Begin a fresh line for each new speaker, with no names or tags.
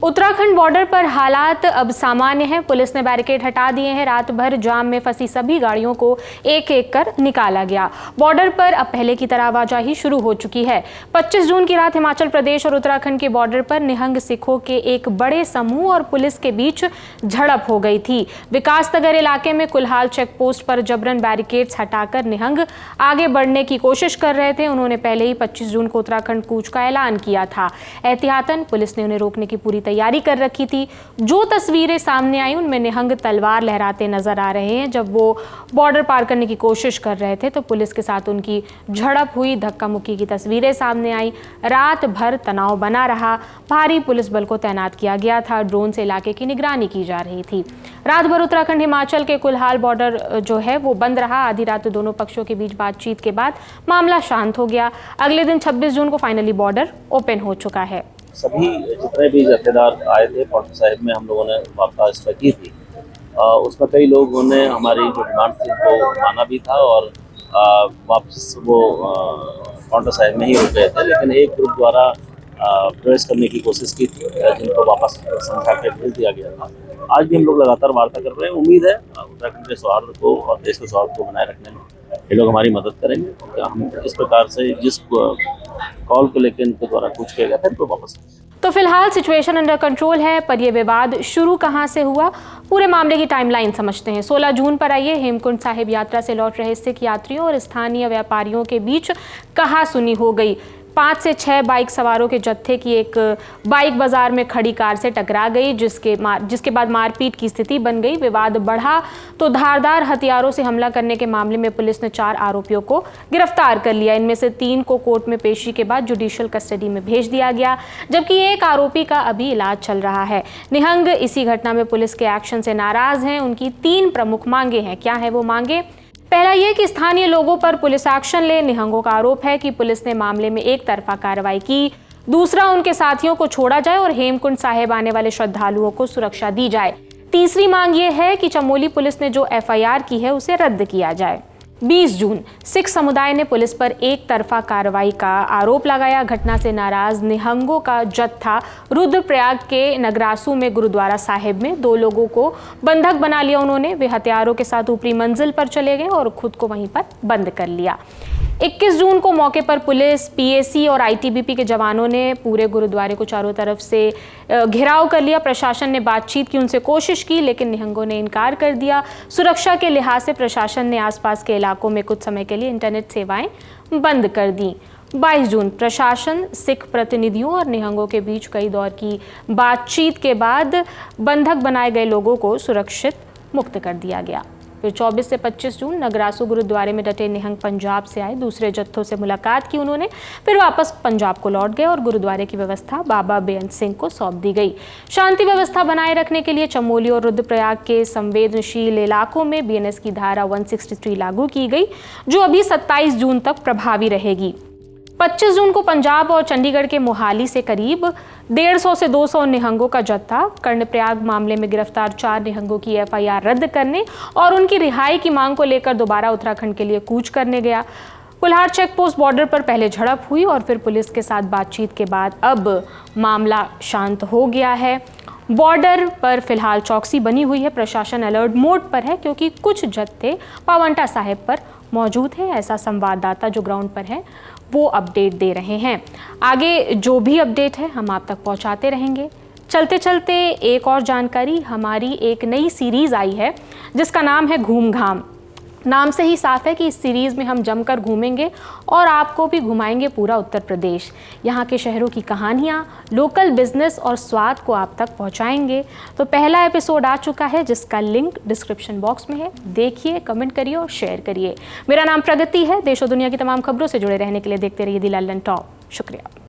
Uttarakhand border पर हालात अब सामान्य हैं। पुलिस ने बैरिकेड हटा दिए हैं। रात भर जाम में फंसी सभी गाड़ियों को एक एक कर निकाला गया। बॉर्डर पर अब पहले की तरह आवाजाही शुरू हो चुकी है। 25 जून की रात हिमाचल प्रदेश और उत्तराखंड के बॉर्डर पर निहंग सिखों के एक बड़े समूह और पुलिस के बीच झड़प हो गई थी। विकासनगर इलाके में कुल्हाल चेक पोस्ट पर जबरन बैरिकेड्स हटाकर निहंग आगे बढ़ने की कोशिश कर रहे थे। उन्होंने पहले ही 25 जून को उत्तराखंड कूच का ऐलान किया था। एहतियातन पुलिस ने उन्हें रोकने की पूरी तैयारी कर रखी थी। जो तस्वीरें सामने आई उनमें निहंग तलवार लहराते नजर आ रहे हैं। जब वो बॉर्डर पार करने की कोशिश कर रहे थे तो पुलिस के साथ उनकी झड़प हुई। धक्का मुक्की की तस्वीरें सामने आई। रात भर तनाव बना रहा। भारी पुलिस बल को तैनात किया गया था। ड्रोन से इलाके की निगरानी की जा रही थी। रात भर उत्तराखंड हिमाचल के कुल्हाल बॉर्डर जो है वो बंद रहा। आधी रात दोनों पक्षों के बीच बातचीत के बाद मामला शांत हो गया। अगले दिन 26 जून को फाइनली बॉर्डर ओपन हो चुका है।
सभी जितने भी जत्थेदार आए थे पाउंटा साहिब में हम लोगों ने वार्ता इस पर की थी। उसमें कई लोगों ने हमारी जो डिमांड थी उनको माना भी था और वापस वो पाउंटा साहिब में ही रुक गए थे। लेकिन एक ग्रुप द्वारा प्रवेश करने की कोशिश की थी जिनको वापस समझा के भेज दिया गया था। आज भी हम लोग लगातार वार्ता कर रहे हैं। उम्मीद है उत्तराखंड के सौहार्द को और देश के सौहार्द को बनाए रखने में ये लोग हमारी मदद करेंगे। हम इस प्रकार से जिस कॉल को लेकर इनके द्वारा कुछ किया गया था इनको वापस।
तो फिलहाल सिचुएशन अंडर कंट्रोल है, पर यह विवाद शुरू कहां से हुआ, पूरे मामले की टाइमलाइन समझते हैं। 16 जून पर आइए हेमकुंड साहिब यात्रा से लौट रहे सिख यात्रियों और स्थानीय व्यापारियों के बीच कहासुनी हो गई। 5 से 6 बाइक सवारों के जत्थे की एक बाइक बाजार में खड़ी कार से टकरा गई, जिसके बाद मारपीट की स्थिति बन गई। विवाद बढ़ा तो धारदार हथियारों से हमला करने के मामले में पुलिस ने 4 आरोपियों को गिरफ्तार कर लिया। इनमें से 3 को कोर्ट में पेशी के बाद जुडिशियल कस्टडी में भेज दिया गया, जबकि एक आरोपी का अभी इलाज चल रहा है। निहंग इसी घटना में पुलिस के एक्शन से नाराज हैं। उनकी 3 प्रमुख मांगे हैं। क्या है वो मांगे? पहला ये कि स्थानीय लोगों पर पुलिस एक्शन ले। निहंगों का आरोप है कि पुलिस ने मामले में एक तरफा कार्रवाई की। दूसरा, उनके साथियों को छोड़ा जाए और हेमकुंड साहिब आने वाले श्रद्धालुओं को सुरक्षा दी जाए। तीसरी मांग ये है कि चमोली पुलिस ने जो FIR की है उसे रद्द किया जाए। 20 जून सिख समुदाय ने पुलिस पर एक तरफा कार्रवाई का आरोप लगाया। घटना से नाराज निहंगों का जत्था रुद्रप्रयाग के नगरासू में गुरुद्वारा साहिब में 2 लोगों को बंधक बना लिया। उन्होंने वे हथियारों के साथ ऊपरी मंजिल पर चले गए और खुद को वहीं पर बंद कर लिया। 21 जून को मौके पर पुलिस, PAC और ITBP के जवानों ने पूरे गुरुद्वारे को चारों तरफ से घेराव कर लिया। प्रशासन ने बातचीत की, उनसे कोशिश की, लेकिन निहंगों ने इनकार कर दिया। सुरक्षा के लिहाज से प्रशासन ने आसपास के इलाकों में कुछ समय के लिए इंटरनेट सेवाएं बंद कर दी। 22 जून प्रशासन, सिख प्रतिनिधियों और निहंगों के बीच कई दौर की बातचीत के बाद बंधक बनाए गए लोगों को सुरक्षित मुक्त कर दिया गया। फिर 24 से 25 जून नगरासू गुरुद्वारे में डटे निहंग पंजाब से आए दूसरे जत्थों से मुलाकात की उन्होंने। फिर वापस पंजाब को लौट गए और गुरुद्वारे की व्यवस्था बाबा बेअंत सिंह को सौंप दी गई। शांति व्यवस्था बनाए रखने के लिए चमोली और रुद्रप्रयाग के संवेदनशील इलाकों में BNS की धारा 163 लागू की गई, जो अभी 27 जून तक प्रभावी रहेगी। 25 जून को पंजाब और चंडीगढ़ के मोहाली से करीब 150 से 200 निहंगों का जत्था कर्णप्रयाग मामले में गिरफ्तार 4 निहंगों की FIR रद्द करने और उनकी रिहाई की मांग को लेकर दोबारा उत्तराखंड के लिए कूच करने गया। कुल्हार चेक पोस्ट बॉर्डर पर पहले झड़प हुई और फिर पुलिस के साथ बातचीत के बाद अब मामला शांत हो गया है। बॉर्डर पर फिलहाल चौकसी बनी हुई है। प्रशासन अलर्ट मोड पर है क्योंकि कुछ जत्थे पावंटा साहिब पर मौजूद है। ऐसा संवाददाता जो ग्राउंड पर है वो अपडेट दे रहे हैं। आगे जो भी अपडेट है हम आप तक पहुंचाते रहेंगे। चलते चलते एक और जानकारी, हमारी एक नई सीरीज़ आई है जिसका नाम है घूम घाम। नाम से ही साफ है कि इस सीरीज़ में हम जमकर घूमेंगे और आपको भी घुमाएंगे पूरा उत्तर प्रदेश। यहाँ के शहरों की कहानियाँ, लोकल बिजनेस और स्वाद को आप तक पहुँचाएंगे। तो पहला एपिसोड आ चुका है जिसका लिंक डिस्क्रिप्शन बॉक्स में है। देखिए, कमेंट करिए और शेयर करिए। मेरा नाम प्रगति है। देश और दुनिया की तमाम खबरों से जुड़े रहने के लिए देखते रहिए दी लल्लन टॉप। शुक्रिया।